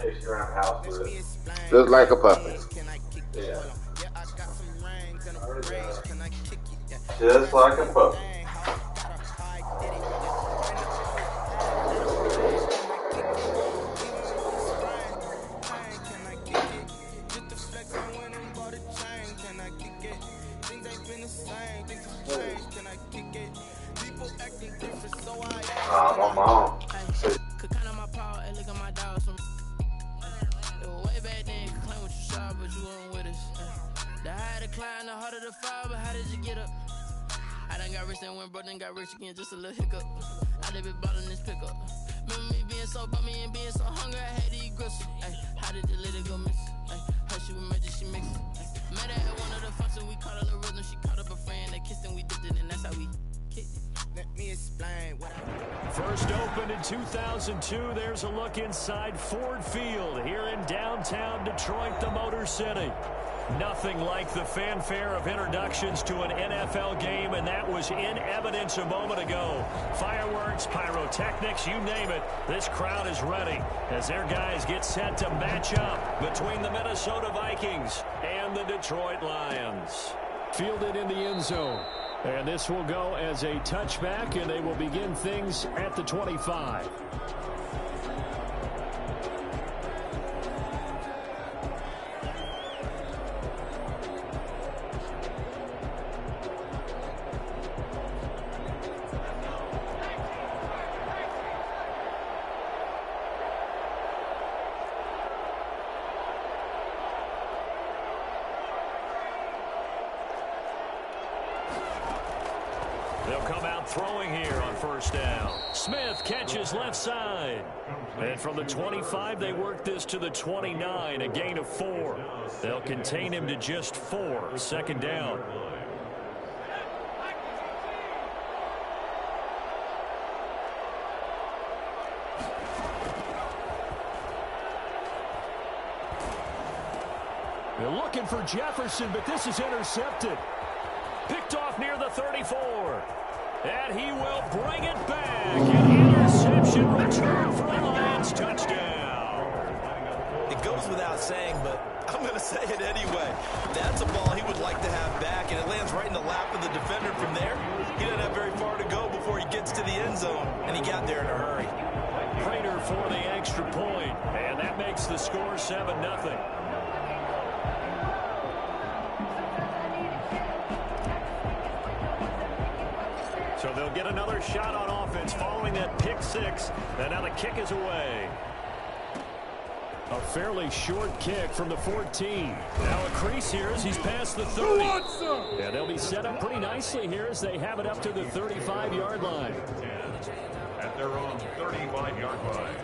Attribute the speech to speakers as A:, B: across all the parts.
A: Chase you around the house with it.
B: Just like a puppet.
A: Yeah. Just like a puppy. My mom.
C: The harder the fall, but how did you get up? I done got rich and went broke, then got rich again, just a little hiccup. I done been ballin' this pickup. Remember me being so bummy and being so hungry, I had to eat gristle. Ay, how did the lady go miss? Ay, how she was magic, she mixed it. Met her at one of the functions, we caught her the rhythm, she caught up a friend, they kissed and we dipped it, and that's how we kicked it. Let me explain what
D: First opened in 2002, there's a look inside Ford Field here in downtown Detroit, the Motor City. Nothing like the fanfare of introductions to an NFL game, and that was in evidence a moment ago. Fireworks, pyrotechnics, you name it. This crowd is ready as their guys get set to match up between the Minnesota Vikings and the Detroit Lions. Fielded in the end zone. And this will go as a touchback, and they will begin things at the 25. They'll come out throwing here on first down. Smith catches left side. And from the 25, they work this to the 29, a gain of 4. They'll contain him to just 4. Second down. They're looking for Jefferson, but this is intercepted. Picked off near the 34. And he will bring it back. An interception return for a Lions touchdown.
E: It goes without saying, but I'm going to say it anyway. That's a ball he would like to have back, and it lands right in the lap of the defender from there. He doesn't have very far to go before he gets to the end zone, and he got there in a hurry.
D: Prater for the extra point, and that makes the score 7-0. So they'll get another shot on offense following that pick six. And now the kick is away. A fairly short kick from the 14. Now a crease here as he's past the 30. And they'll be set up pretty nicely here as they have it up to the 35-yard line.
F: At their own 35-yard line.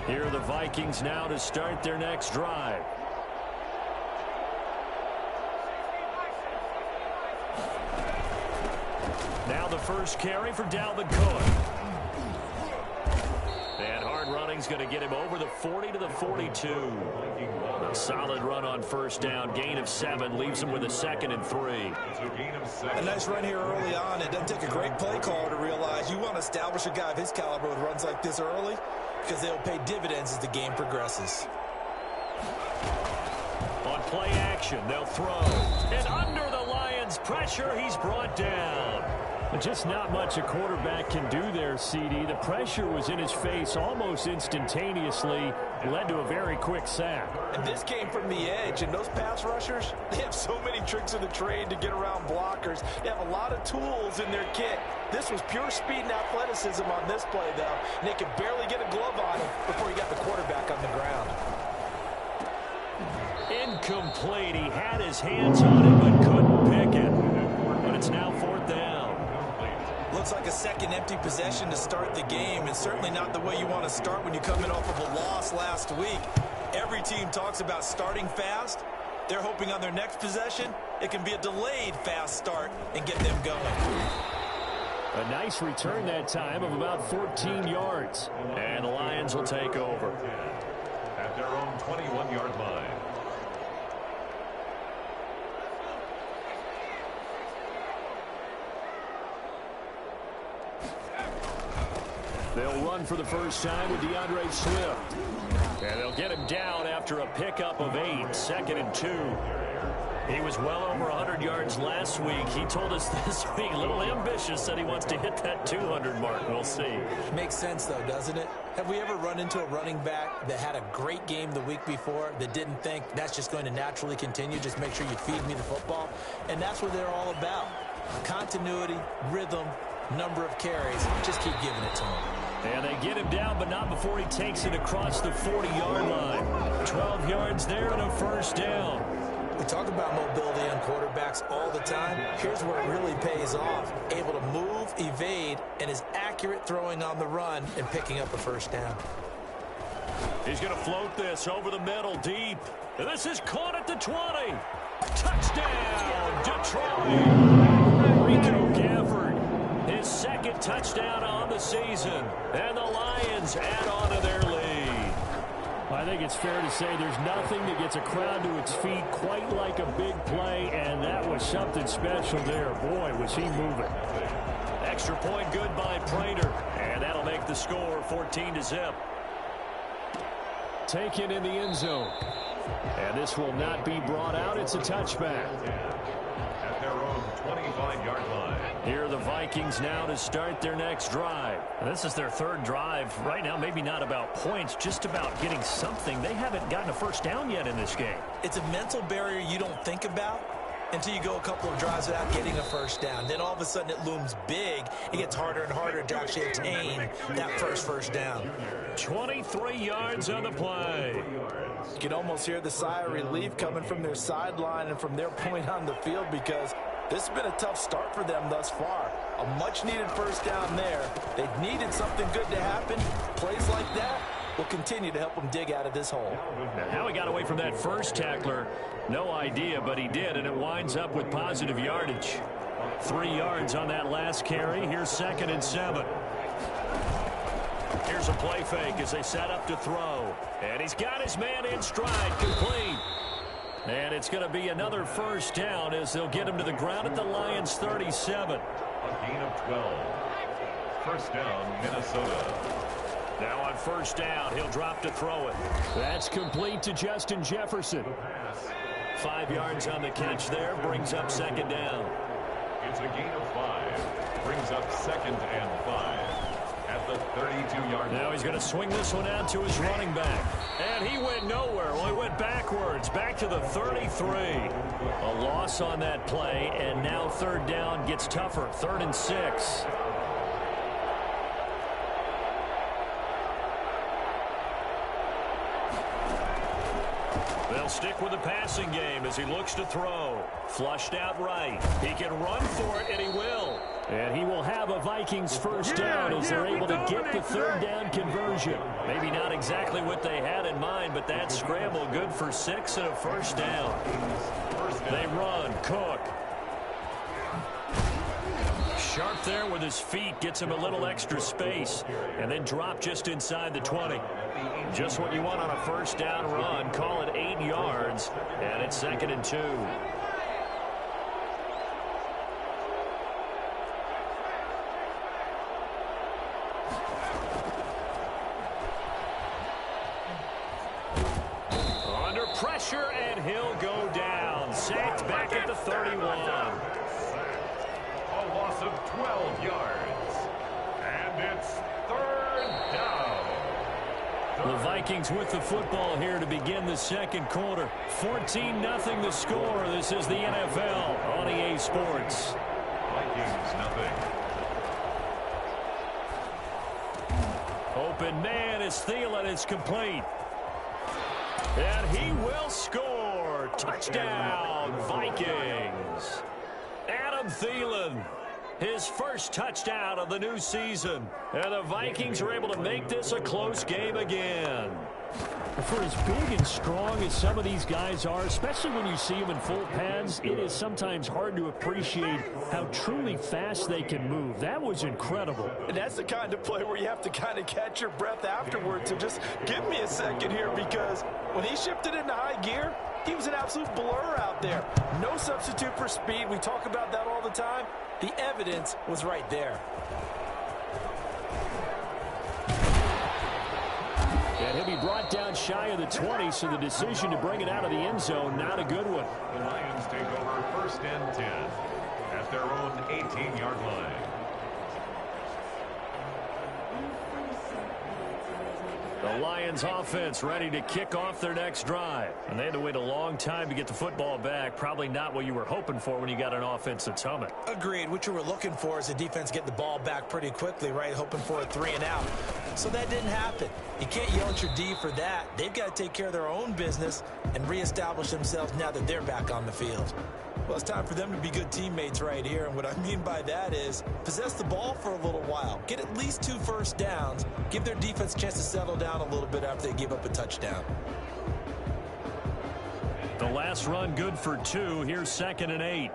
D: Here are the Vikings now to start their next drive. Now the first carry for Dalvin Cook. And hard running's going to get him over the 40 to the 42. A solid run on first down. Gain of 7 leaves him with a 2nd and 3.
E: A nice run here early on. It doesn't take a great play caller to realize you want to establish a guy of his caliber with runs like this early, because they'll pay dividends as the game progresses.
D: On play action, they'll throw. And under the Lions' pressure, he's brought down. Just not much a quarterback can do there, CD. The pressure was in his face almost instantaneously, led to a very quick sack.
E: And this came from the edge, and those pass rushers, they have so many tricks of the trade to get around blockers. They have a lot of tools in their kit. This was pure speed and athleticism on this play, though, and they could barely get a glove on him before he got the quarterback on the ground.
D: Incomplete. He had his hands on it, but couldn't pick it. But it's now 4th down.
E: Looks like a second empty possession to start the game, and certainly not the way you want to start when you come in off of a loss last week. Every team talks about starting fast. They're hoping on their next possession, it can be a delayed fast start and get them going.
D: A nice return that time of about 14 yards. And the Lions will take over.
F: At their own 21-yard line.
D: They'll run for the first time with DeAndre Swift. And they'll get him down after a pickup of 8, 2nd and 2. He was well over 100 yards last week. He told us this week, a little ambitious, that he wants to hit that 200 mark. We'll see.
E: Makes sense, though, doesn't it? Have we ever run into a running back that had a great game the week before that didn't think that's just going to naturally continue? Just make sure you feed me the football. And that's what they're all about. Continuity, rhythm, number of carries. Just keep giving it to him.
D: And they get him down, but not before he takes it across the 40-yard line. 12 yards there and a first down.
E: We talk about mobility on quarterbacks all the time. Here's where it really pays off. Able to move, evade, and is accurate throwing on the run and picking up a first down.
D: He's going to float this over the middle deep. And this is caught at the 20. Touchdown, Detroit. Rico Gafford, his second touchdown on the season. And the Lions add on to their lead. I think it's fair to say there's nothing that gets a crowd to its feet quite like a big play, and that was something special there. Boy, was he moving. Extra point good by Prater, and that'll make the score 14-0. Taken in the end zone. And this will not be brought out. It's a touchback.
F: At their own 25-yard line.
D: Here are the Vikings now to start their next drive. And this is their third drive. Right now, maybe not about points, just about getting something. They haven't gotten a first down yet in this game.
E: It's a mental barrier you don't think about until you go a couple of drives without getting a first down. Then all of a sudden it looms big. It gets harder and harder to actually attain that first down.
D: 23 yards on the play.
E: You can almost hear the sigh of relief coming from their sideline and from their point on the field, because this has been a tough start for them thus far. A much-needed first down there. They've needed something good to happen. Plays like that will continue to help them dig out of this hole.
D: Now, how he got away from that first tackler, no idea, but he did, and it winds up with positive yardage. 3 yards on that last carry. Here's 2nd and 7. Here's a play fake as they set up to throw. And he's got his man in stride, complete. And it's going to be another first down as they'll get him to the ground at the Lions' 37.
F: A gain of 12. First down, Minnesota.
D: Now on first down, he'll drop to throw it. That's complete to Justin Jefferson. 5 yards on the catch there, brings up 2nd down.
F: It's a gain of 5. Brings up 2nd and 5. At the 32-yard line.
D: Now he's going to swing this one out to his running back. And he went nowhere. Well, he went backwards, back to the 33. A loss on that play, and now 3rd down gets tougher. 3rd and 6. They'll stick with the passing game as he looks to throw. Flushed out right. He can run for it, and he will. And he will have a Vikings first down as they're able to get the 3rd down conversion. Maybe not exactly what they had in mind, but that scramble good for 6 and a first down. They run. Cook. Sharp there with his feet. Gets him a little extra space. And then drop just inside the 20. Just what you want on a first down run. Call it 8 yards. And it's 2nd and 2. Under pressure, and he'll go down. Sacked back at the 31.
F: A loss of 12 yards. And it's 3rd down.
D: The Vikings with the football here to begin the second quarter. 14-0 the score. This is the NFL on EA Sports.
F: Vikings nothing.
D: Open man is Thielen. It's complete. And he will score. Touchdown, Vikings. Adam Thielen, his first touchdown of the new season. And the Vikings are able to make this a close game again. For as big and strong as some of these guys are, especially when you see them in full pads, it is sometimes hard to appreciate how truly fast they can move. That was incredible.
E: And that's the kind of play where you have to kind of catch your breath afterwards. So just give me a second here, because when he shifted into high gear, he was an absolute blur out there. No substitute for speed. We talk about that all the time. The evidence was right there.
D: And he'll be brought down shy of the 20, so the decision to bring it out of the end zone, not a good one.
F: The Lions take over 1st and 10 at their own 18-yard line.
D: The Lions offense ready to kick off their next drive. And they had to wait a long time to get the football back. Probably not what you were hoping for when you got an offense that's humming.
E: Agreed. What you were looking for is the defense get the ball back pretty quickly, right? Hoping for a 3 and out. So that didn't happen. You can't yell at your D for that. They've got to take care of their own business and reestablish themselves now that they're back on the field. Well, it's time for them to be good teammates right here. And what I mean by that is possess the ball for a little while. Get at least 2 first downs. Give their defense a chance to settle down a little bit after they give up a touchdown.
D: The last run good for 2. Here's 2nd and 8.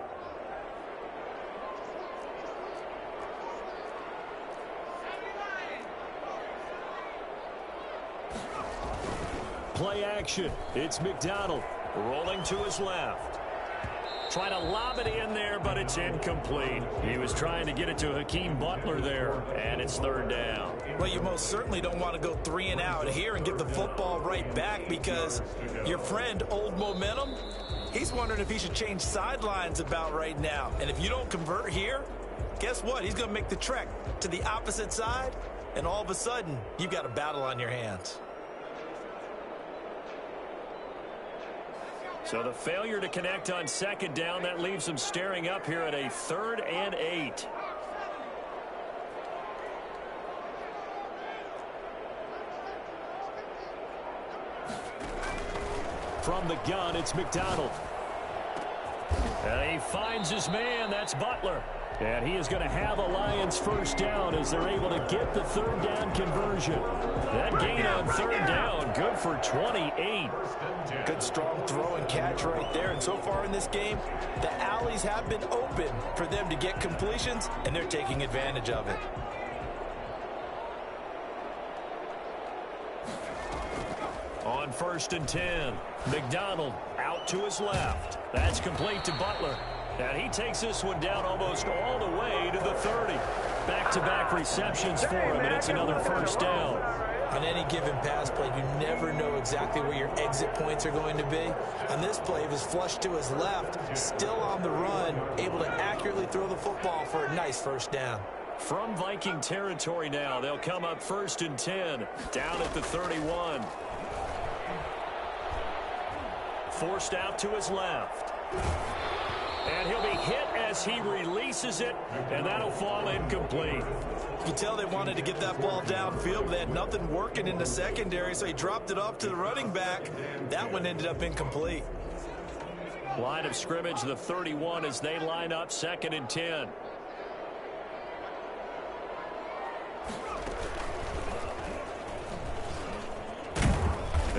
D: Play action. It's McDonald rolling to his left. Trying to lob it in there, but it's incomplete. He was trying to get it to Hakeem Butler there, and it's 3rd down.
E: Well, you most certainly don't want to go 3 and out here and get the football right back because your friend, Old Momentum, he's wondering if he should change sidelines about right now. And if you don't convert here, guess what? He's going to make the trek to the opposite side, and all of a sudden, you've got a battle on your hands.
D: So the failure to connect on 2nd down, that leaves them staring up here at a 3rd and 8. From the gun, it's McDonald. And he finds his man. That's Butler. And he is going to have a Lions 1st down as they're able to get the 3rd down conversion. That gain on 3rd down, good for 28.
E: Good strong throw and catch right there. And so far in this game, the alleys have been open for them to get completions, and they're taking advantage of it.
D: On 1st and 10, McDonald out to his left. That's complete to Butler. And he takes this one down almost all the way to the 30. Back-to-back receptions for him, and it's another 1st down.
E: On any given pass play, you never know exactly where your exit points are going to be. On this play, it was flushed to his left, still on the run, able to accurately throw the football for a nice 1st down.
D: From Viking territory now, they'll come up 1st and 10, down at the 31. Forced out to his left. And he'll be hit as he releases it, and that'll fall incomplete.
E: You can tell they wanted to get that ball downfield, but they had nothing working in the secondary, so he dropped it off to the running back. That one ended up incomplete.
D: Line of scrimmage, the 31, as they line up 2nd and 10.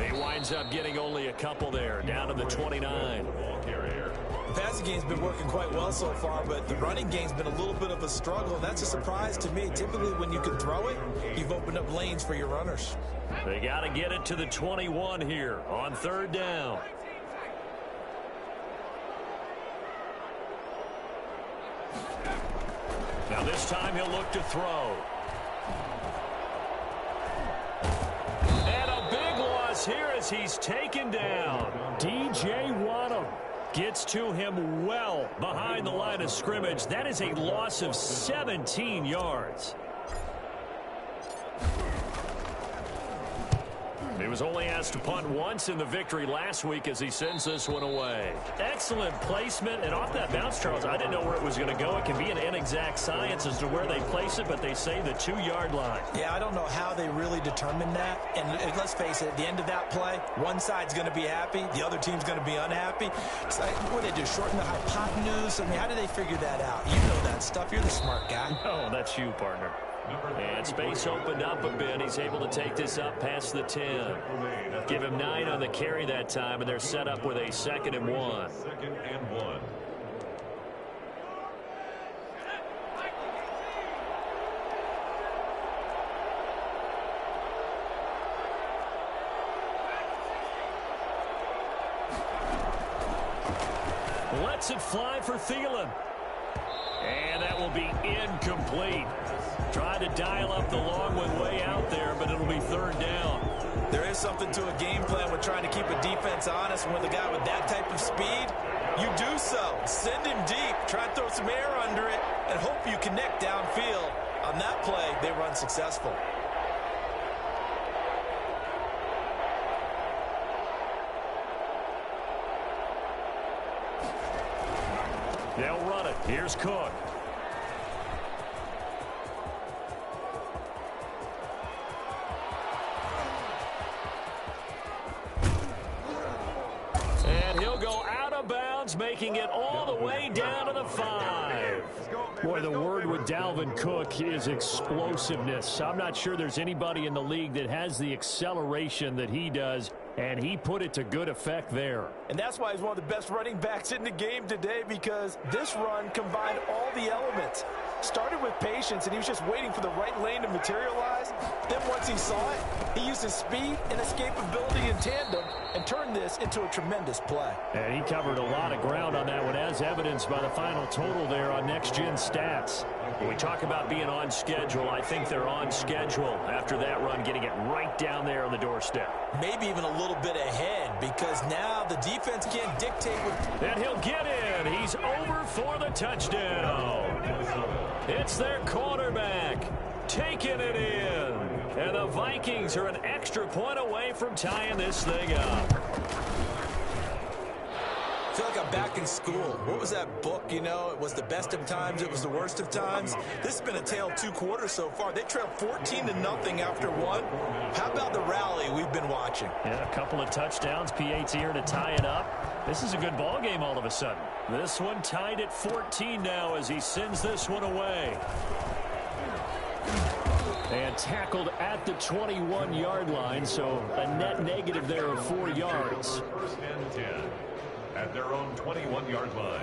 D: He winds up getting only a couple there, down to the 29.
E: The passing game's been working quite well so far, but the running game's been a little bit of a struggle, and that's a surprise to me. Typically, when you can throw it, you've opened up lanes for your runners.
D: They got to get it to the 21 here on 3rd down. Now this time he'll look to throw. And a big loss here as he's taken down. DJ Waddle gets to him well behind the line of scrimmage. That is a loss of 17 yards. He was only asked to punt once in the victory last week as he sends this one away. Excellent placement, and off that bounce, Charles, I didn't know where it was going to go. It can be an inexact science as to where they place it, but they say the 2-yard line.
E: Yeah, I don't know how they really determine that. And let's face it, at the end of that play, one side's going to be happy, the other team's going to be unhappy. It's like, what do they do, shorten the hypotenuse? I mean, how do they figure that out? You know that stuff. You're the smart guy.
D: Oh, that's you, partner. And space opened up a bit. He's able to take this up past the 10. Give him 9 on the carry that time, and they're set up with a 2nd and 1.
F: 2nd and 1.
D: Lets it fly for Thielen. And that will be incomplete. Tried to dial up the long one way out there, but it'll be third down.
E: There is something to a game plan with trying to keep a defense honest. When with a guy with that type of speed, you do so. Send him deep, try and throw some air under it, and hope you connect downfield. On that play, they were unsuccessful.
D: They'll run it. Here's Cook. And he'll go out of bounds, making it all the way down to the 5. Boy, the word with Dalvin Cook is explosiveness. I'm not sure there's anybody in the league that has the acceleration that he does, and he put it to good effect there.
E: And that's why he's one of the best running backs in the game today, because this run combined all the elements. Started with patience, and he was just waiting for the right lane to materialize. Then once he saw it, he used his speed and escapability in tandem and turned this into a tremendous play.
D: And he covered a lot of ground on that one, as evidenced by the final total there on next-gen stats. When we talk about being on schedule, I think they're on schedule after that run, getting it right down there on the doorstep.
E: Maybe even a little bit ahead, because now the defense can't dictate what...
D: And he'll get in. He's over for the touchdown. It's their quarterback taking it in. And the Vikings are an extra point away from tying this thing up.
E: I feel like I'm back in school. What was that book, you know? It was the best of times, it was the worst of times. This has been a tale of 2 quarters so far. They trailed 14-0 after 1. How about the rally we've been watching?
D: Yeah, a couple of touchdowns. P.A.'s here to tie it up. This is a good ball game all of a sudden. This one tied at 14 now as he sends this one away. And tackled at the 21-yard line, so a net negative there of 4 yards.
F: First and 10 at their own 21-yard line.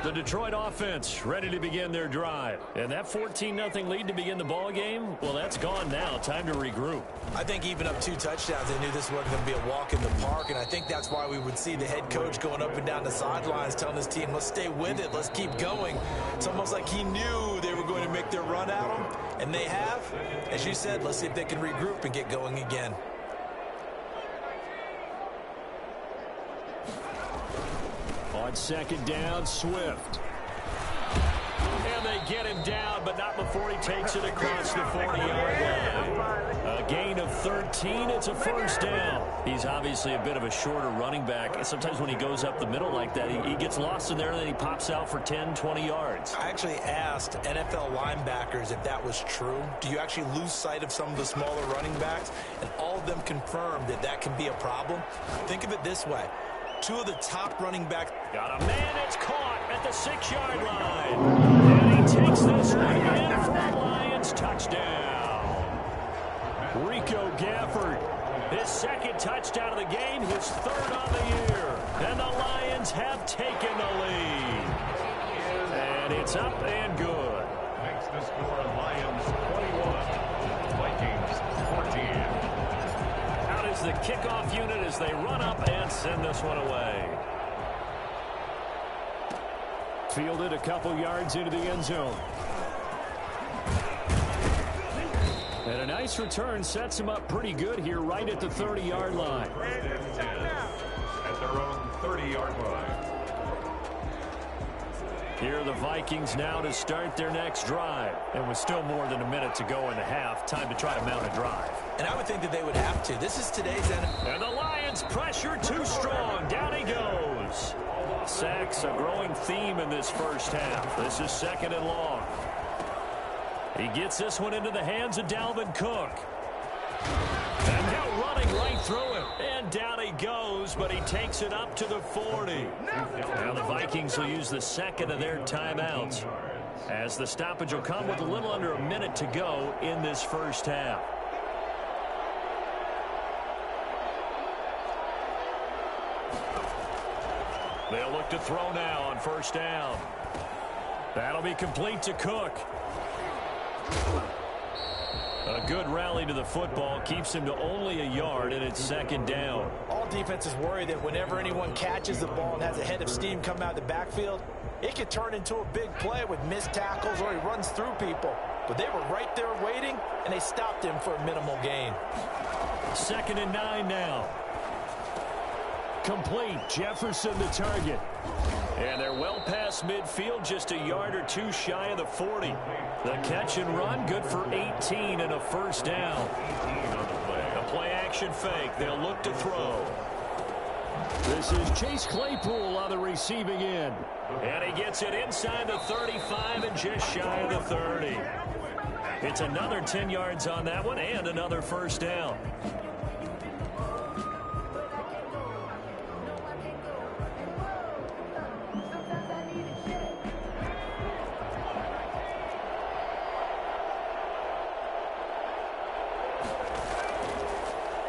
D: The Detroit offense ready to begin their drive. And that 14-0 lead to begin the ball game, well, that's gone now. Time to regroup.
E: I think even up 2 touchdowns, they knew this wasn't going to be a walk in the park, and I think that's why we would see the head coach going up and down the sidelines telling his team, let's stay with it, let's keep going. It's almost like he knew they were going to make their run at him, and they have. As you said, let's see if they can regroup and get going again.
D: On second down, Swift. And they get him down, but not before he takes it across the 40-yard line. A gain of 13, it's a first down. He's obviously a bit of a shorter running back. And sometimes when he goes up the middle like that, he gets lost in there, and then he pops out for 10, 20 yards.
E: I actually asked NFL linebackers if that was true. Do you actually lose sight of some of the smaller running backs? And all of them confirmed that that can be a problem. Think of it this way. 2 of the top running backs.
D: Got a man, it's caught at the 6-yard line. And he takes this one in for the Lions touchdown. Rico Gafford, his 2nd touchdown of the game, his 3rd on the year. And the Lions have taken the lead. And it's up and good.
F: Makes the score Lions 21, Vikings 14.
D: Out is the kickoff unit as they run up and send this one away. Fielded a couple yards into the end zone. And a nice return sets him up pretty good here right at the 30-yard line.
F: First and 10 at their own 30-yard line.
D: Here are the Vikings now to start their next drive. And with still more than a minute to go in the half, time to try to mount a drive.
E: And I would think that they would have to. This is today's NFL.
D: And the Lions pressure too strong. Down he goes. Sacks a growing theme in this first half. This is 2nd and long. He gets this one into the hands of Dalvin Cook. And now running right through him. And down he goes, but he takes it up to the 40. Now the Vikings will use the 2nd of their timeouts, as the stoppage will come with a little under a minute to go in this first half. They'll look to throw now on first down. That'll be complete to Cook. A good rally to the football keeps him to only a yard, and it's second down.
E: All defenses worry that whenever anyone catches the ball and has a head of steam come out of the backfield, it could turn into a big play with missed tackles or he runs through people. But they were right there waiting, and they stopped him for a minimal gain.
D: 2nd and 9 now. Complete. Jefferson the target. And they're well past midfield, just a yard or two shy of the 40. The catch and run, good for 18 and a first down. A play action fake. They'll look to throw. This is Chase Claypool on the receiving end. And he gets it inside the 35 and just shy of the 30. It's another 10 yards on that one and another first down.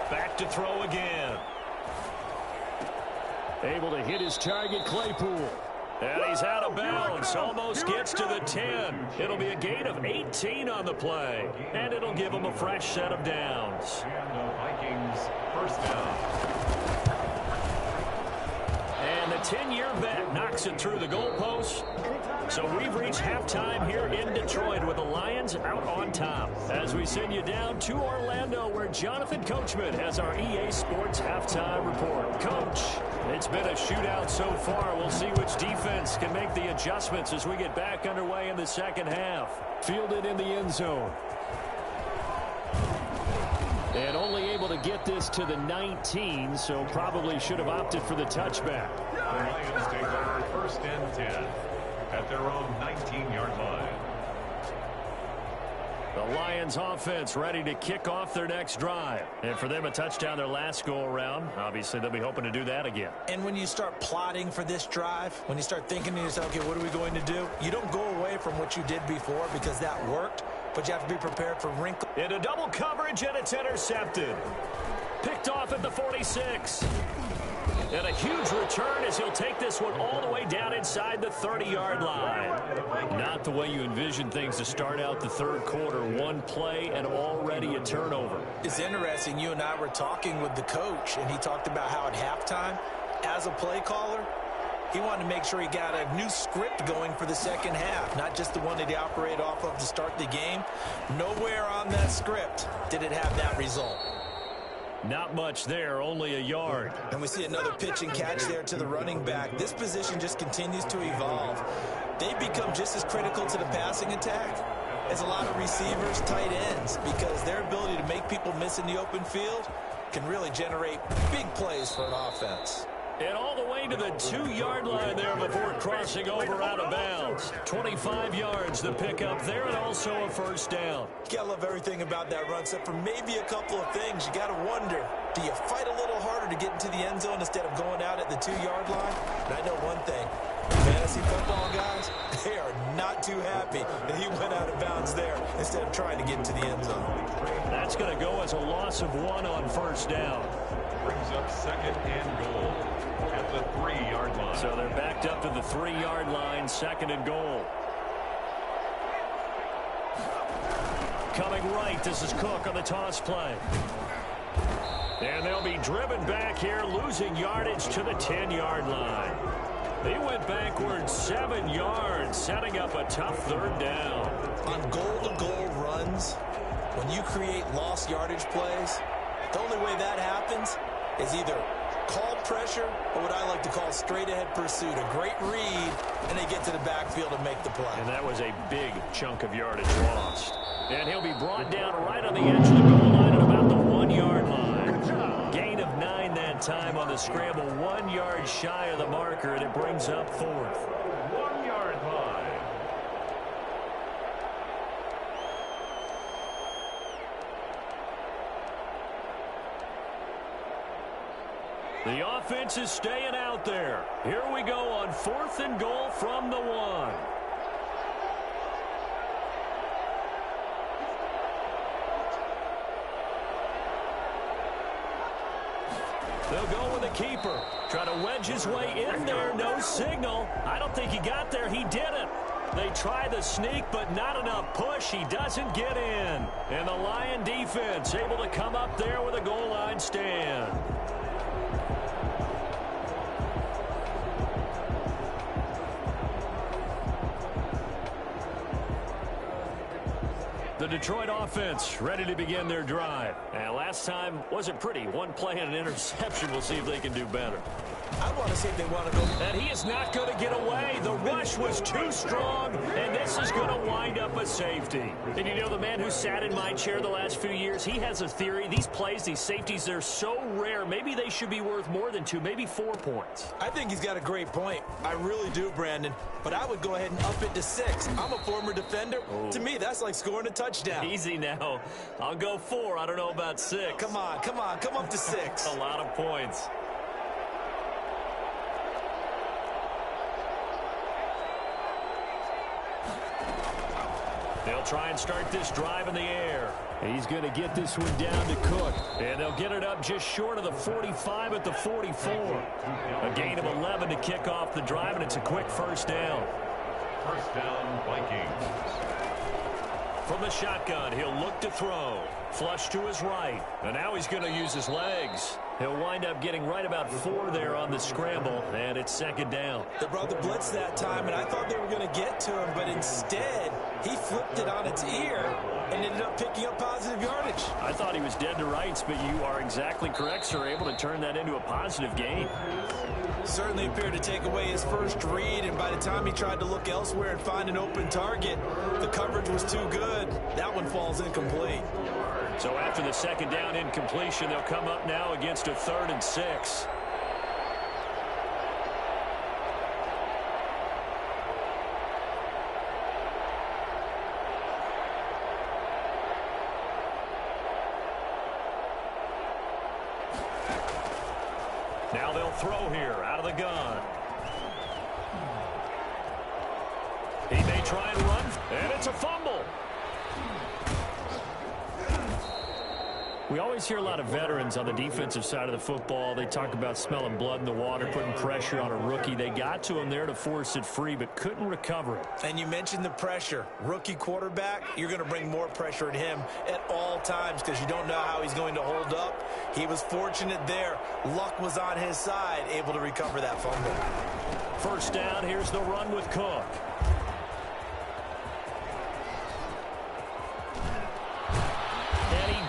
D: Back to throw again. Able to hit his target, Claypool. And he's out of bounds. Almost gets to the 10. It'll be a gain of 18 on the play. And it'll give him a fresh set of downs.
F: And the Vikings first down.
D: And the 10-year vet knocks it through the goalpost. So we've reached halftime here in Detroit with the Lions out on top. As we send you down to Orlando, where Jonathan Coachman has our EA Sports halftime report. Coach, it's been a shootout so far. We'll see which defense can make the adjustments as we get back underway in the second half. Fielded in the end zone. And only able to get this to the 19, so probably should have opted for the touchback.
F: The Lions take over 1st and 10 at their own 19-yard line.
D: The Lions offense ready to kick off their next drive. And for them, a touchdown their last go-around. Obviously, they'll be hoping to do that again.
E: And when you start plotting for this drive, when you start thinking to yourself, okay, what are we going to do? You don't go away from what you did before because that worked, but you have to be prepared for wrinkles.
D: Into double coverage, and it's intercepted. Picked off at the 46. And a huge return as he'll take this one all the way down inside the 30-yard line. Not the way you envision things to start out the third quarter. One play and already a turnover.
E: It's interesting. You and I were talking with the coach, and he talked about how at halftime, as a play caller, he wanted to make sure he got a new script going for the second half, not just the one that he operated off of to start the game. Nowhere on that script did it have that result.
D: Not much there, only a yard.
E: And we see another pitch and catch there to the running back. This position just continues to evolve. They become just as critical to the passing attack as a lot of receivers, tight ends, because their ability to make people miss in the open field can really generate big plays for an offense.
D: And all the way to the 2-yard line there before crossing over out of bounds. 25 yards the pickup there, and also a first down.
E: You gotta love everything about that run, except for maybe a couple of things. You gotta wonder, do you fight a little harder to get into the end zone instead of going out at the 2-yard line? And I know one thing, fantasy football guys, they are not too happy that he went out of bounds there instead of trying to get into the end zone.
D: That's gonna go as a loss of 1 on first down.
F: Brings up 2nd and goal at the 3-yard line.
D: So they're backed up to the 3-yard line, 2nd and goal. Coming right, this is Cook on the toss play. And they'll be driven back here, losing yardage to the 10-yard line. He went backwards 7 yards, setting up a tough third down.
E: On goal-to-goal runs, when you create lost yardage plays, the only way that happens is either called pressure or what I like to call straight-ahead pursuit. A great read, and they get to the backfield and make the play.
D: And that was a big chunk of yardage lost. And he'll be brought down right on the edge of the goal line at about the 1-yard line. Gain of 9 that time on the scramble, 1 yard shy of the marker, and it brings up 4th.
F: 1-yard line.
D: The offense is staying out there. Here we go on 4th and goal from the 1. They'll go with the keeper. Try to wedge his way in there. No signal. I don't think he got there. He didn't. They try the sneak, but not enough push. He doesn't get in. And the Lion defense able to come up there with a goal line stand. The Detroit offense ready to begin their drive. And last time wasn't pretty. One play and an interception. We'll see if they can do better.
E: I want to see if they want to go.
D: And he is not going to get away. The rush was too strong, and this is going to wind up a safety. And you know, the man who sat in my chair the last few years, he has a theory. These plays, these safeties, they're so rare. Maybe they should be worth more than 2, maybe 4 points.
E: I think he's got a great point. I really do, Brandon. But I would go ahead and up it to 6. I'm a former defender. To me, that's like scoring a touchdown.
D: Easy now. I'll go 4. I don't know about 6.
E: Come on. Come up to 6.
D: A lot of points. They'll try and start this drive in the air. He's going to get this one down to Cook. And they'll get it up just short of the 45 at the 44. A gain of 11 to kick off the drive, and it's a quick first down.
F: First down, Vikings.
D: From the shotgun, he'll look to throw. Flush to his right. And now he's going to use his legs. He'll wind up getting right about 4 there on the scramble, and it's second down.
E: They brought the blitz that time, and I thought they were going to get to him, but instead, he flipped it on its ear and ended up picking up positive yardage.
D: I thought he was dead to rights, but you are exactly correct, sir. Able to turn that into a positive gain.
E: Certainly appeared to take away his first read, and by the time he tried to look elsewhere and find an open target, the coverage was too good. That one falls incomplete.
D: So after the second down incompletion, they'll come up now against a 3rd and 6. Now they'll throw here out of the gun. He may try and run, and it's a fumble. We always hear a lot of veterans on the defensive side of the football. They talk about smelling blood in the water, putting pressure on a rookie. They got to him there to force it free, but couldn't recover it.
E: And you mentioned the pressure. Rookie quarterback, you're going to bring more pressure at him at all times because you don't know how he's going to hold up. He was fortunate there. Luck was on his side, able to recover that fumble.
D: First down, here's the run with Cook.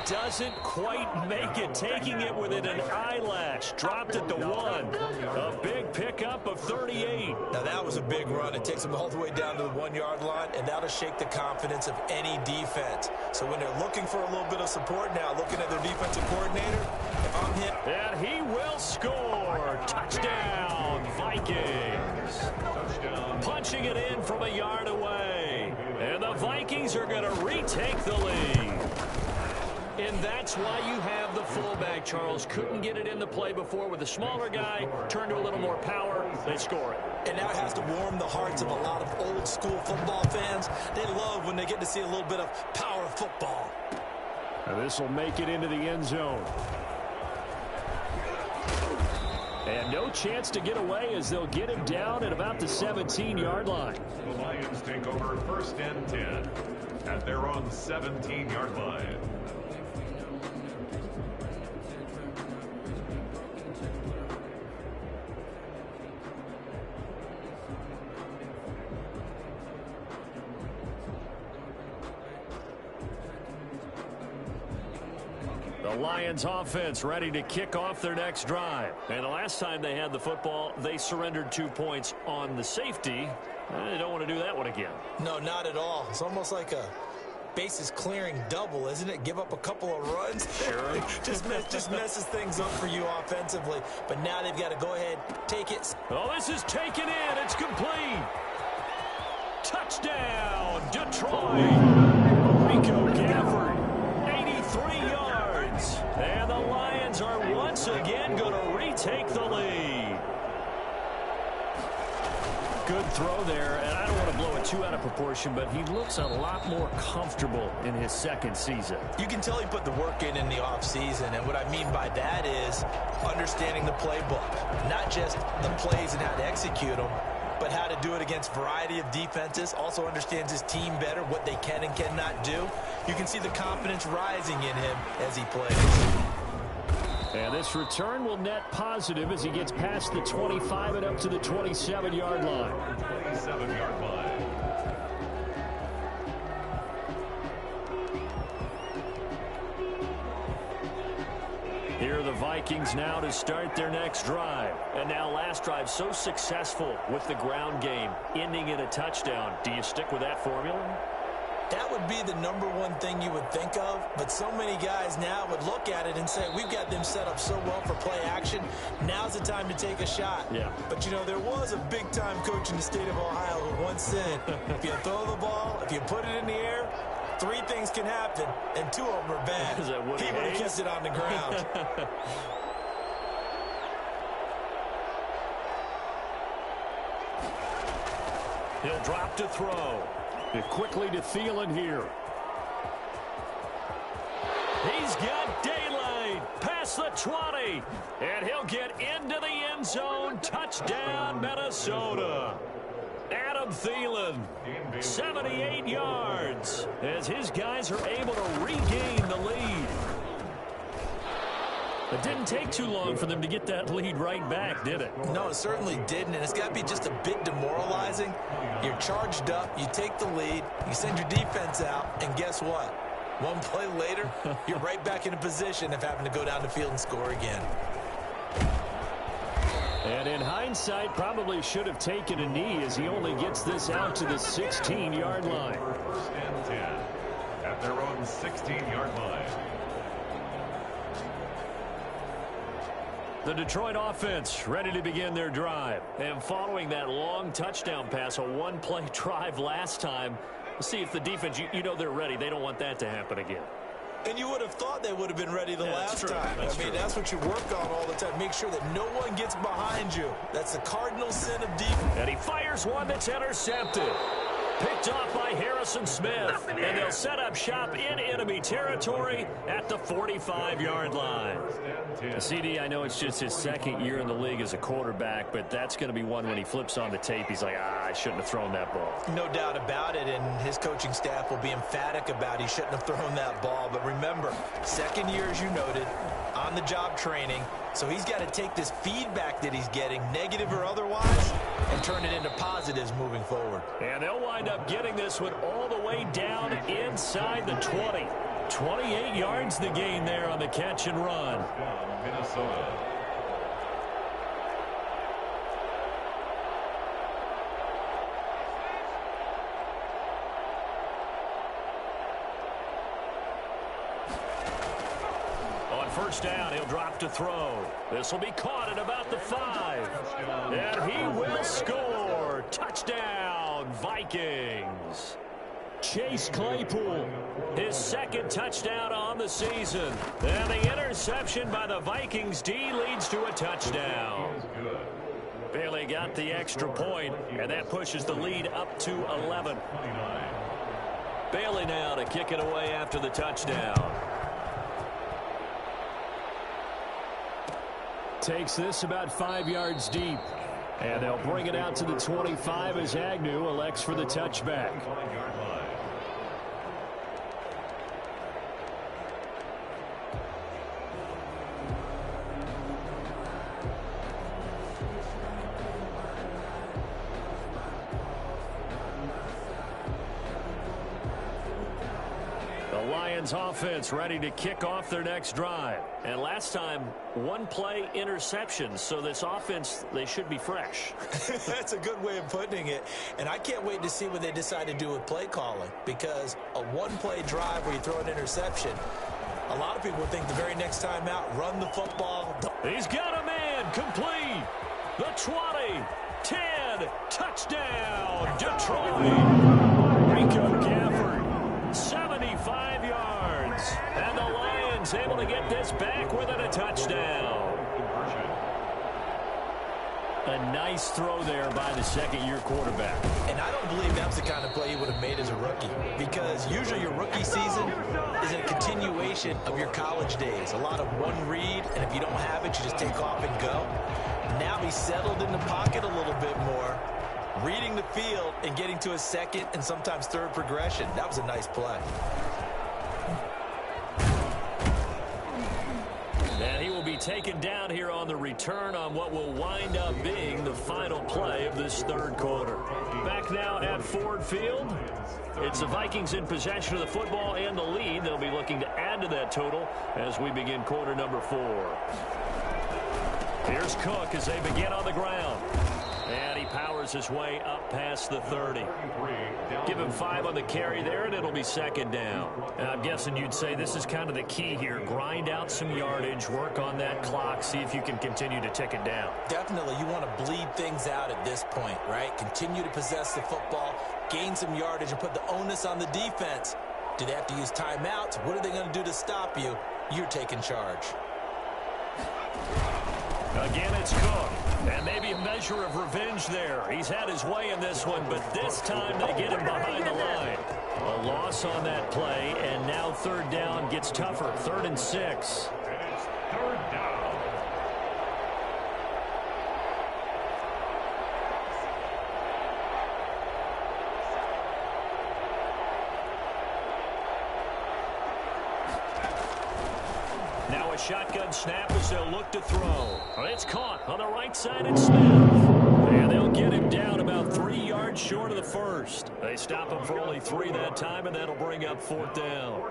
D: Doesn't quite make it, taking it within an eyelash. Dropped it to 1. A big pickup of 38.
E: Now that was a big run. It takes them all the way down to the 1-yard line, and that'll shake the confidence of any defense. So when they're looking for a little bit of support now, looking at their defensive coordinator, if I'm him.
D: And he will score. Touchdown, Vikings. Touchdown. Punching it in from a yard away. And the Vikings are going to retake the lead. And that's why you have the fullback, Charles. Couldn't get it in the play before with a smaller guy. Turned to a little more power. They score it.
E: And that has to warm the hearts of a lot of old-school football fans. They love when they get to see a little bit of power football.
D: Now this will make it into the end zone. And no chance to get away as they'll get him down at about the 17-yard line.
F: The Lions take over 1st and 10 at their own 17-yard line.
D: The Lions offense ready to kick off their next drive. And the last time they had the football, they surrendered 2 points on the safety. They don't want to do that one again.
E: No, not at all. It's almost like a bases clearing double, isn't it? Give up a couple of runs.
D: Sure.
E: just messes things up for you offensively. But now they've got to go ahead, take it.
D: Oh, this is taken in. It's complete. Touchdown, Detroit. Rico Gafford, 83 yards. And the Lions are once again going to retake the lead. Good throw there, and I don't want to blow it too out of proportion, but he looks a lot more comfortable in his second season.
E: You can tell he put the work in the offseason, and what I mean by that is understanding the playbook, not just the plays and how to execute them, but how to do it against a variety of defenses. Also understands his team better, what they can and cannot do. You can see the confidence rising in him as he plays.
D: And this return will net positive as he gets past the 25 and up to the 27-yard line.
F: 27-yard line.
D: Here are the Vikings now to start their next drive. And now last drive so successful with the ground game, ending in a touchdown. Do you stick with that formula?
E: That would be the number one thing you would think of, but so many guys now would look at it and say, we've got them set up so well for play action. Now's the time to take a shot.
D: Yeah.
E: But, you know, there was a big-time coach in the state of Ohio who once said, if you throw the ball, if you put it in the air, 3 things can happen, and 2 of them are bad.
D: Is that Woody
E: He would have
D: Hayes?
E: kissed it on the ground.
D: He'll drop to throw. It quickly to Thielen here. He's got daylight past the 20. And he'll get into the end zone. Touchdown, Minnesota. Adam Thielen, 78 yards, as his guys are able to regain the lead. It didn't take too long for them to get that lead right back, did it?
E: No, it certainly didn't, and it's got to be just a bit demoralizing. You're charged up, you take the lead, you send your defense out, and guess what? One play later, you're right back in a position of having to go down the field and score again.
D: And in hindsight, probably should have taken a knee as he only gets this out to the 16-yard line.
F: 1st and 10 at their own 16-yard line.
D: The Detroit offense ready to begin their drive. And following that long touchdown pass, a one-play drive last time, we'll see if the defense, you know they're ready. They don't want that to happen again.
E: And you would have thought they would have been ready the last time.
D: That's true.
E: That's what you work on all the time. Make sure that no one gets behind you. That's the cardinal sin of defense.
D: And he fires one that's intercepted. Picked off by Harrison Smith. And they'll set up shop in enemy territory at the 45-yard line. CD, I know it's just his second year in the league as a quarterback, but that's going to be one when he flips on the tape. He's like, I shouldn't have thrown that ball.
E: No doubt about it, and his coaching staff will be emphatic about he shouldn't have thrown that ball. But remember, second year, as you noted, on-the-job training, so he's got to take this feedback that he's getting, negative or otherwise, and turn it into positives moving forward.
D: And they'll wind up getting this one all the way down inside the 20. 28 yards the gain there on the catch and run.
F: Minnesota.
D: On first down, he'll drop to throw. This will be caught at about the 5. And he will score. Touchdown, Vikings. Chase Claypool, his second touchdown on the season. And the interception by the Vikings D leads to a touchdown. Bailey got the extra point, and that pushes the lead up to 11. Bailey now to kick it away after the touchdown. Takes this about 5 yards deep. And they'll bring it out to the 25 as Agnew elects for the touchback. Lions offense ready to kick off their next drive. And last time, one play interception. So this offense, they should be fresh.
E: That's a good way of putting it. And I can't wait to see what they decide to do with play calling. Because a one-play drive where you throw an interception, a lot of people think the very next time out, run the football.
D: He's got a man complete. The 20, 10, touchdown, Detroit. Rico Gafford, 75 yards. And the Lions able to get this back within a touchdown. A nice throw there by the second-year quarterback.
E: And I don't believe that's the kind of play he would have made as a rookie. Because usually your rookie season is a continuation of your college days. A lot of one read, and if you don't have it, you just take off and go. Now he's settled in the pocket a little bit more. Reading the field and getting to a second and sometimes third progression. That was a nice play.
D: And he will be taken down here on the return on what will wind up being the final play of this third quarter. Back now at Ford Field. It's the Vikings in possession of the football and the lead. They'll be looking to add to that total as we begin quarter number 4. Here's Cook as they begin on the ground. And he powers his way up past the 30. Give him 5 on the carry there, and it'll be second down. And I'm guessing you'd say this is kind of the key here. Grind out some yardage, work on that clock, see if you can continue to tick it down.
E: Definitely, you want to bleed things out at this point, right? Continue to possess the football, gain some yardage, and put the onus on the defense. Do they have to use timeouts? What are they going to do to stop you? You're taking charge.
D: Again, it's Cook. And maybe a measure of revenge there. He's had his way in this one, but this time they get him behind the line. A loss on that play, and now third down gets tougher. 3rd and 6.
F: And it's third down.
D: Now a shotgun snap as they'll look to throw. It's caught on the right side, it's Smith. And they'll get him down about 3 yards short of the first. They stop him for only 3 that time, and that'll bring up 4th down.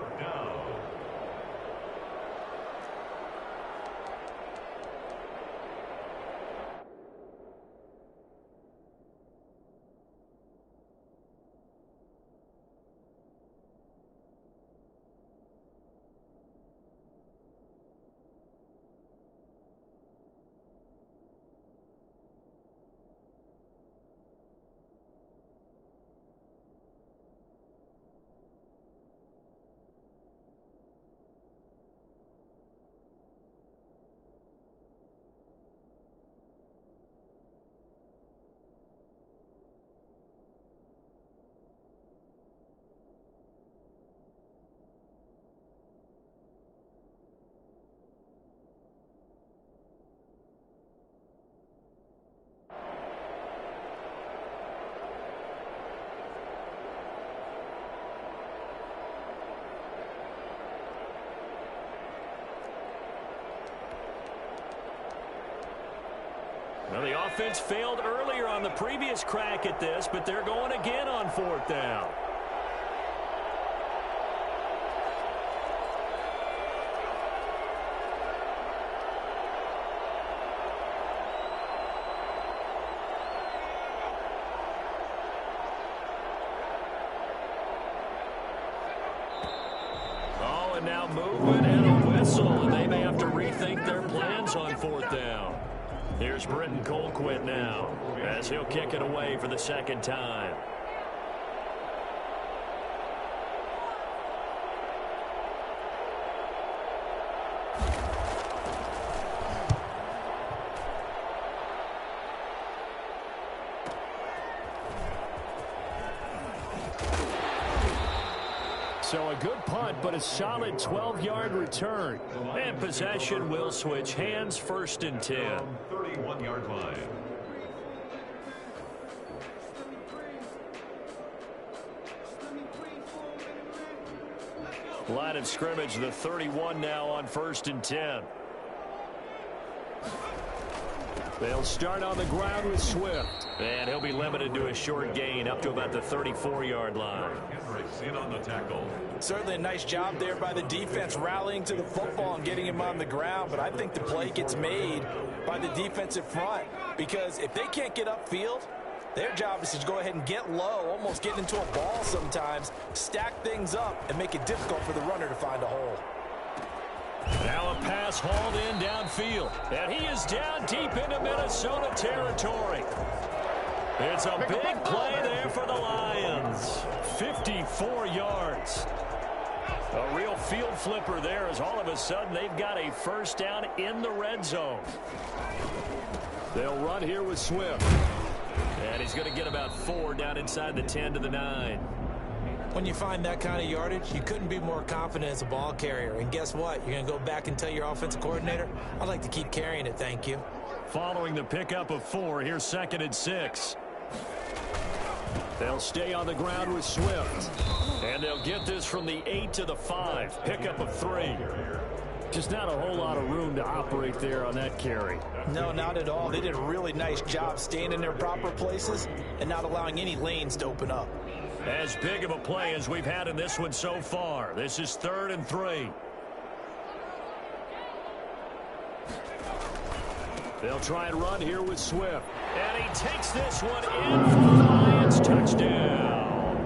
D: Well, the offense failed earlier on the previous crack at this, but they're going again on 4th down. Oh, and now movement and a whistle, and they may have to rethink their plans on 4th down. Here's Britton Colquitt now, as he'll kick it away for the second time. So a good punt, but a solid 12-yard return. And possession will switch hands, 1st and 10.
F: 31-yard line.
D: Line of scrimmage, the 31 now on 1st and 10. They'll start on the ground with Swift. And he'll be limited to a short gain up to about the 34-yard line.
F: In on the tackle.
E: Certainly a nice job there by the defense rallying to the football and getting him on the ground. But I think the play gets made by the defensive front. Because if they can't get upfield, their job is to go ahead and get low, almost get into a ball sometimes, stack things up, and make it difficult for the runner to find a hole.
D: Now a pass hauled in downfield. And he is down deep into Minnesota territory. It's a big play there for the Lions. 54 yards. A real field flipper there as all of a sudden they've got a first down in the red zone. They'll run here with Swift. And he's going to get about 4 down inside the 10 to the 9.
E: When you find that kind of yardage, you couldn't be more confident as a ball carrier. And guess what? You're going to go back and tell your offensive coordinator, I'd like to keep carrying it, thank you.
D: Following the pickup of 4, here's 2nd and 6. They'll stay on the ground with Swift. And they'll get this from the 8 to the 5. Pickup of 3. Just not a whole lot of room to operate there on that carry.
E: No, not at all. They did a really nice job staying in their proper places and not allowing any lanes to open up.
D: As big of a play as we've had in this one so far. This is 3rd and 3. They'll try and run here with Swift. And he takes this one in for the Lions. Touchdown.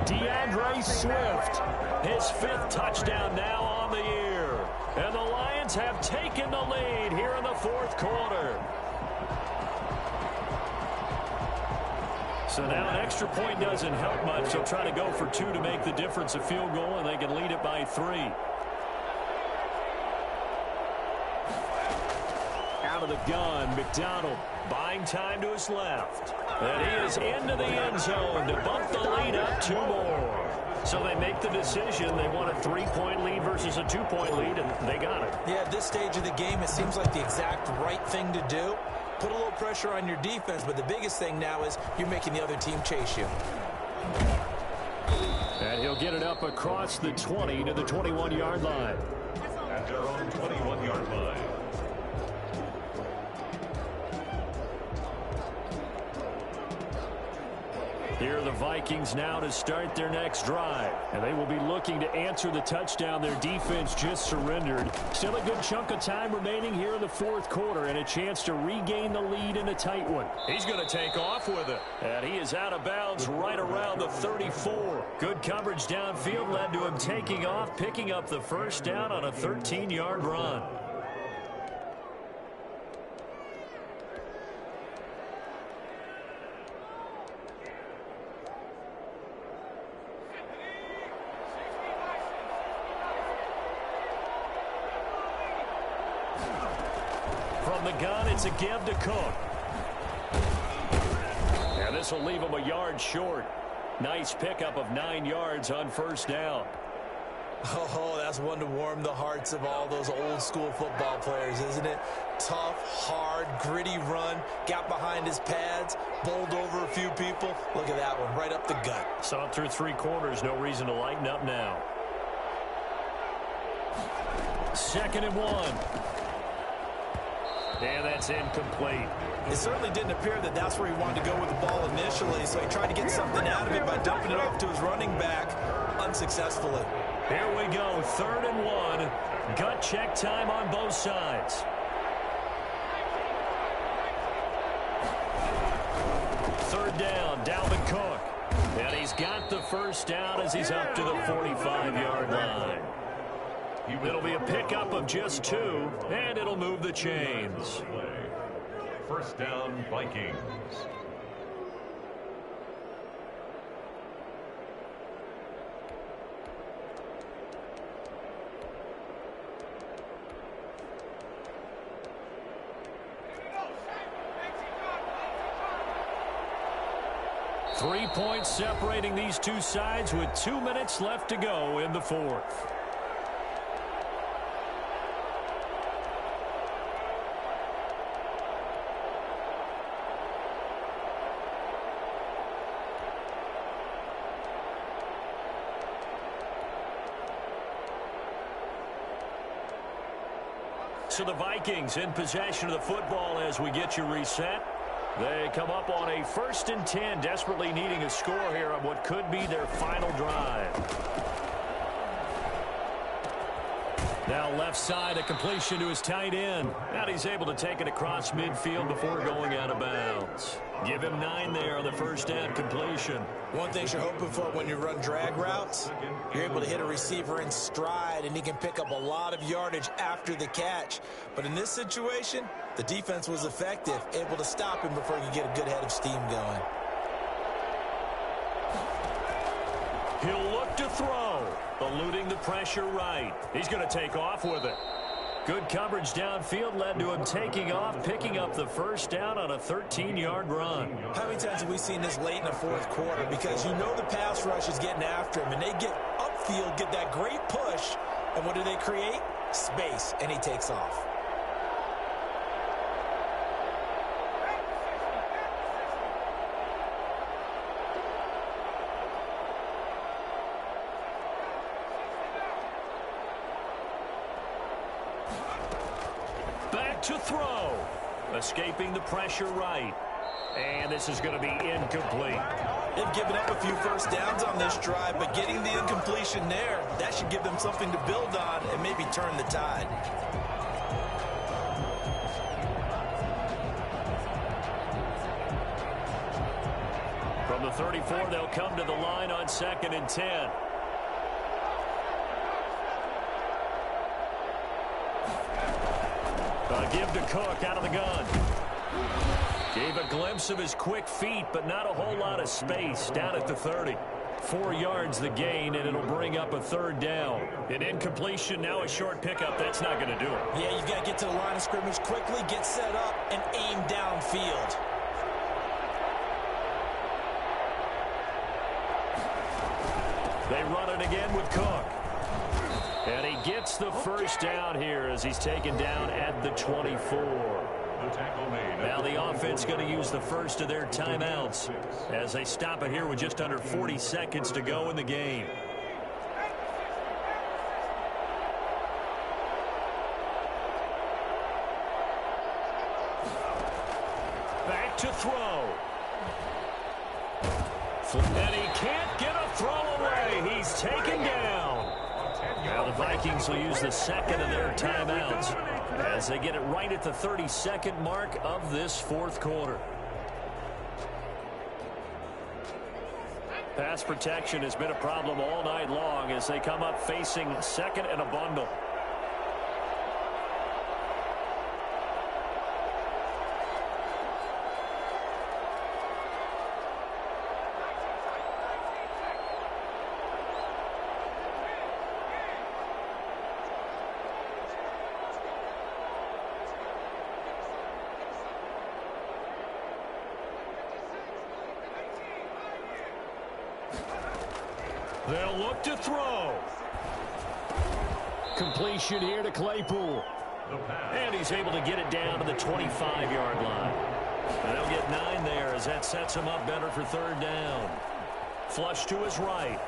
D: DeAndre Swift, his 5th touchdown now on the year. And the Lions have taken the lead here in the 4th quarter. So now an extra point doesn't help much. They'll try to go for 2 to make the difference a field goal, and they can lead it by 3. Out of the gun, McDonald buying time to his left. And he is into the end zone to bump the lead up 2 more. So they make the decision. They want a 3-point lead versus a 2-point lead, and they got it.
E: Yeah, at this stage of the game, it seems like the exact right thing to do. Put a little pressure on your defense, but the biggest thing now is you're making the other team chase you.
D: And he'll get it up across the 20 to the 21-yard line.
F: At their own 21-yard line.
D: Here are the Vikings now to start their next drive. And they will be looking to answer the touchdown their defense just surrendered. Still a good chunk of time remaining here in the 4th quarter and a chance to regain the lead in a tight one. He's going to take off with it. And he is out of bounds right around the 34. Good coverage downfield led to him taking off, picking up the first down on a 13-yard run. From the gun, it's a give to Cook. And this will leave him a yard short. Nice pickup of 9 yards on first down.
E: Oh, that's one to warm the hearts of all those old school football players, isn't it? Tough, hard, gritty run. Got behind his pads, bowled over a few people. Look at that one, right up the gut.
D: Saw it through 3 quarters. No reason to lighten up now. 2nd and 1. And that's incomplete.
E: It certainly didn't appear that that's where he wanted to go with the ball initially, so he tried to get something out of it by dumping it off to his running back unsuccessfully.
D: Here we go, 3rd and 1. Gut check time on both sides. Third down, Dalvin Cook. And he's got the first down as he's up to the 45-yard line. It'll be a pickup of just 2, and it'll move the chains.
F: First down, Vikings.
D: Three points separating these two sides with 2 minutes left to go in the 4th. So the Vikings in possession of the football as we get you reset. They come up on a 1st and 10, desperately needing a score here on what could be their final drive. Now left side, a completion to his tight end. And he's able to take it across midfield before going out of bounds. Give him 9 there on the first down completion.
E: One thing you're hoping for when you run drag routes, you're able to hit a receiver in stride, and he can pick up a lot of yardage after the catch. But in this situation, the defense was effective, able to stop him before he could get a good head of steam going.
D: He'll look to throw, eluding the pressure right. He's going to take off with it. Good coverage downfield led to him taking off, picking up the first down on a 13-yard run.
E: How many times have we seen this late in the 4th quarter? Because you know the pass rush is getting after him, and they get upfield, get that great push, and what do they create? Space, and he takes off.
D: Back to throw. Escaping the pressure right. And this is going to be incomplete.
E: They've given up a few first downs on this drive, but getting the incompletion there, that should give them something to build on and maybe turn the tide.
D: From the 34, they'll come to the line on 2nd and 10. A give to Cook out of the gun. Gave a glimpse of his quick feet, but not a whole lot of space down at the 30. 4 yards the gain, and it'll bring up a 3rd down. An incompletion, now a short pickup. That's not going to do it.
E: Yeah, you've got to get to the line of scrimmage quickly, get set up, and aim downfield.
D: They run it again with Cook. And he gets the first down here as he's taken down at the 24. Now the offense going to use the first of their timeouts as they stop it here with just under 40 seconds to go in the game. Back to throw. And he can't get a throw away. He's taken down. Now the Vikings will use the second of their timeouts as they get it right at the 32nd mark of this 4th quarter. Pass protection has been a problem all night long as they come up facing 2nd and a bundle. They'll look to throw. Completion here to Claypool. And he's able to get it down to the 25-yard line. And they'll get 9 there as that sets him up better for 3rd down. Flush to his right.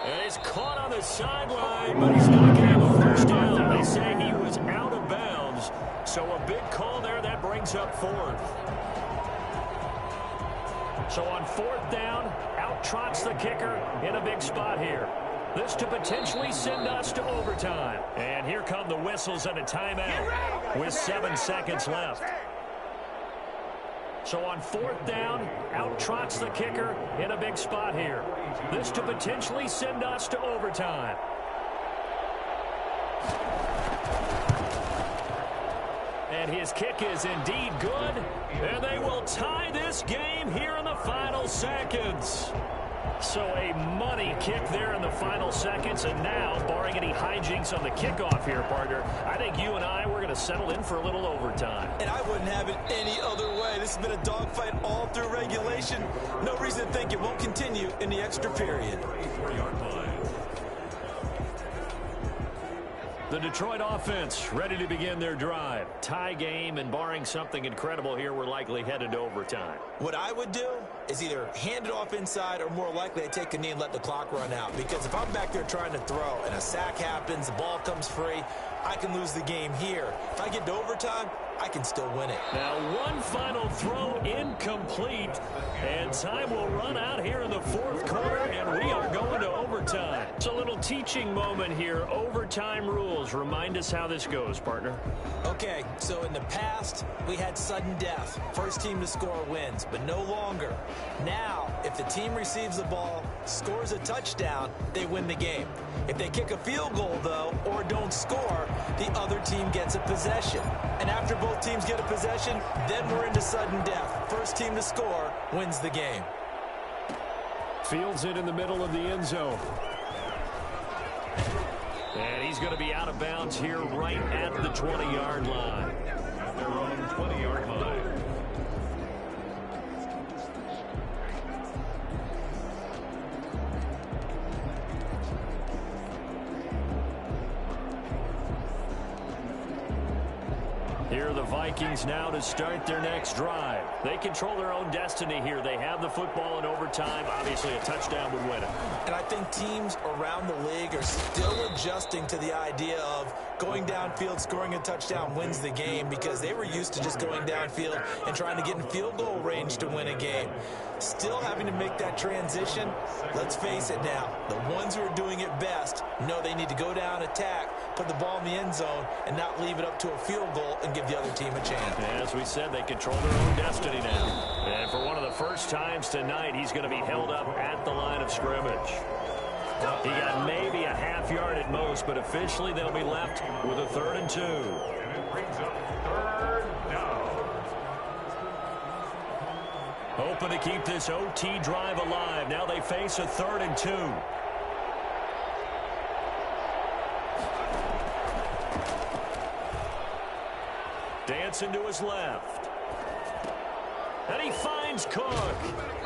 D: And he's caught on the sideline, but he's not going to have a first down. They say he was out of bounds. So a big call there that brings up 4th. So on 4th down, out trots the kicker in a big spot here. This to potentially send us to overtime. And here come the whistles and a timeout with 7 seconds left. So on 4th down, out trots the kicker in a big spot here. This to potentially send us to overtime. And his kick is indeed good. And they will tie this game here in the final seconds. So a money kick there in the final seconds. And now, barring any hijinks on the kickoff here, partner, I think you and I, we're going to settle in for a little overtime.
E: And I wouldn't have it any other way. This has been a dogfight all through regulation. No reason to think it won't continue in the extra period.
D: The Detroit offense ready to begin their drive. Tie game, and barring something incredible here, we're likely headed to overtime.
E: What I would do is either hand it off inside or more likely I take a knee and let the clock run out. Because if I'm back there trying to throw and a sack happens, the ball comes free, I can lose the game here. If I get to overtime, I can still win it.
D: Now one final throw incomplete, and time will run out here in the 4th quarter, and we are going to overtime. It's a little teaching moment here. Overtime rules. Remind us how this goes, partner.
E: Okay, so in the past, we had sudden death. First team to score wins, but no longer. Now, if the team receives the ball, scores a touchdown, they win the game. If they kick a field goal, though, or don't score, the other team gets a possession. And after both teams get a possession, then we're into sudden death. First team to score wins the game.
D: Fields it in the middle of the end zone. And he's going to be out of bounds here right at the 20-yard line.
F: At their own 20-yard line.
D: Here are the Vikings now to start their next drive. They control their own destiny here. They have the football in overtime. Obviously, a touchdown would win it.
E: And I think teams around the league are still adjusting to the idea of going downfield, scoring a touchdown wins the game, because they were used to just going downfield and trying to get in field goal range to win a game. Still having to make that transition. Let's face it now, the ones who are doing it best know they need to go down, attack, put the ball in the end zone, and not leave it up to a field goal and give the other team a chance.
D: As we said, they control their own destiny now. And for one of the first times tonight, he's going to be held up at the line of scrimmage. He got maybe a half yard at most, but officially they'll be left with a 3rd and 2.
F: And it brings up 3rd down.
D: Hoping to keep this OT drive alive. Now they face a 3rd and 2. Dancing to his left. And he finds Cook.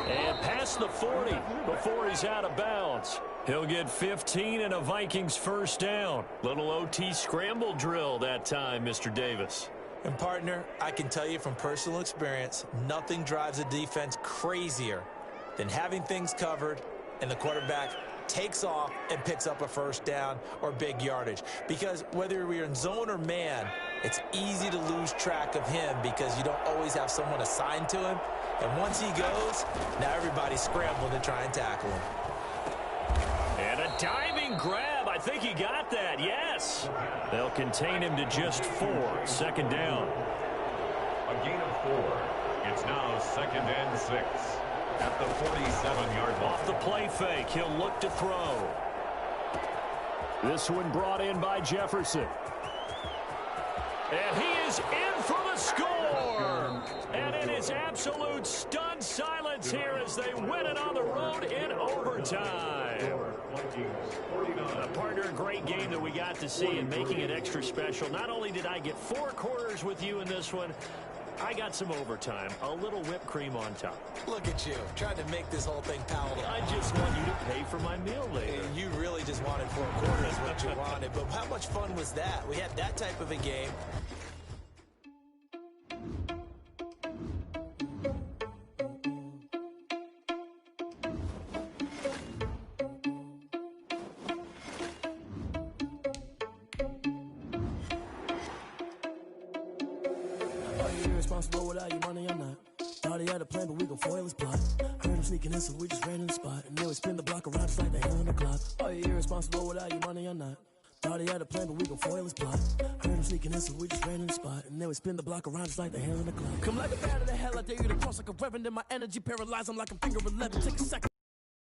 D: And past the 40 before he's out of bounds. He'll get 15 and a Vikings first down. Little OT scramble drill that time, Mr. Davis.
E: And, partner, I can tell you from personal experience, nothing drives a defense crazier than having things covered and the quarterback takes off and picks up a first down or big yardage. Because whether we're in zone or man, it's easy to lose track of him because you don't always have someone assigned to him. And once he goes, now everybody's scrambling to try and tackle him.
D: And a diving grab. I think he got that. Yes. They'll contain him to just 4. 2nd down.
F: A gain of 4. It's now 2nd and 6 at the 47-yard line.
D: Off the play fake, he'll look to throw. This one brought in by Jefferson. And he is in for the score. And it is absolute stunned silence here as they win it on the road in overtime. A partner, a great game that we got to see and making it extra special. Not only did I get 4 quarters with you in this one, I got some overtime, a little whipped cream on top.
E: Look at you, trying to make this whole thing palatable.
D: I just want you to pay for my meal later.
E: You really just wanted 4 quarters what you wanted, but how much fun was that? We had that type of a game.
C: Irresponsible without your money, I'm not. Thought he had a plan, but we gon' foil his plot. Heard him sneaking in, so we just ran in the spot. And then we spin the block around just like the hell in the clock. Are you irresponsible without your money, I'm not. Thought he had a plan, but we gon' foil his plot. Heard him sneaking in, so we just ran in the spot. And then we spin the block around just like the hell in the clock. Come like a bat of the hell, I dare you to cross like a reverend. And my energy paralyzed, I'm like I'm finger 11. Take a second.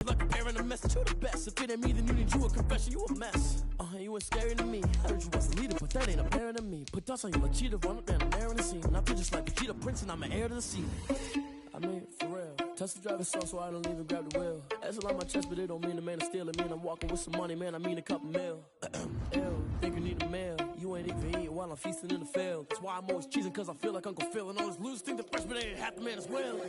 C: Like a bear in a message, you the best. If it ain't me, then you need you a confession, you a mess. You ain't scary to me. Heard you was the leader, but that ain't apparent to me. Put dust on you like cheetah, run up and I'm there in the scene. And I feel just like a cheetah prince and I'm an heir to the scene. I mean, for real. Touch the driver's seat so I don't even grab the wheel. That's on my chest, but it don't mean the man is stealing. Mean I'm walking with some money, man, I mean a couple mil. Ew, think you need a meal. You ain't even eating while I'm feasting in the field. That's why I'm always cheesing, cause I feel like Uncle Phil. And all those losers think the freshman ain't half the man as well.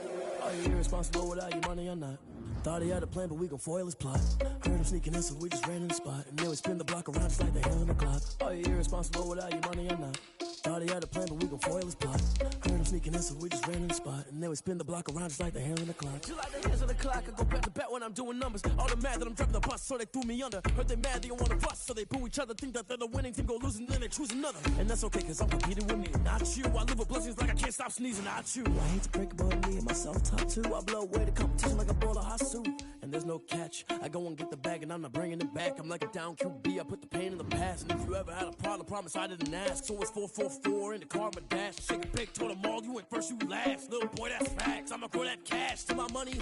C: Are you irresponsible without your money or not? Thought he had a plan, but we gon' foil his plot. Heard him sneaking in, so we just ran in the spot. And then we spin the block around just like the hell in the clock. Are you irresponsible without your money or not? Thought he had a plan, but we gon' foil his plot. Heard him sneaking in, so we just ran in the spot. And then we spin the block around just like the hell in the clock. Just like the hands of the clock, I go back to back when I'm doing numbers. All the mad that I'm driving the bus, so they threw me under. Heard they mad, they don't wanna bust, so they boo each other. Think that they're the winning team, go losing, then they choose another. And that's okay, cause I'm competing with me, not you. I live with blessings like I can't stop sneezing, not you. I hate to break about me and my self-talk too. I blow away the competition like a bowl of hot soup. And there's no catch. I go and get the bag and I'm not bringing it back. I'm like a down QB, I put the pain in the past. And if you ever had a problem, promise I didn't ask. So it's 444 in the car, my dash. Shake a big, told them all, you went first, you last. Little boy, that's facts. I'ma grow that cash to my money.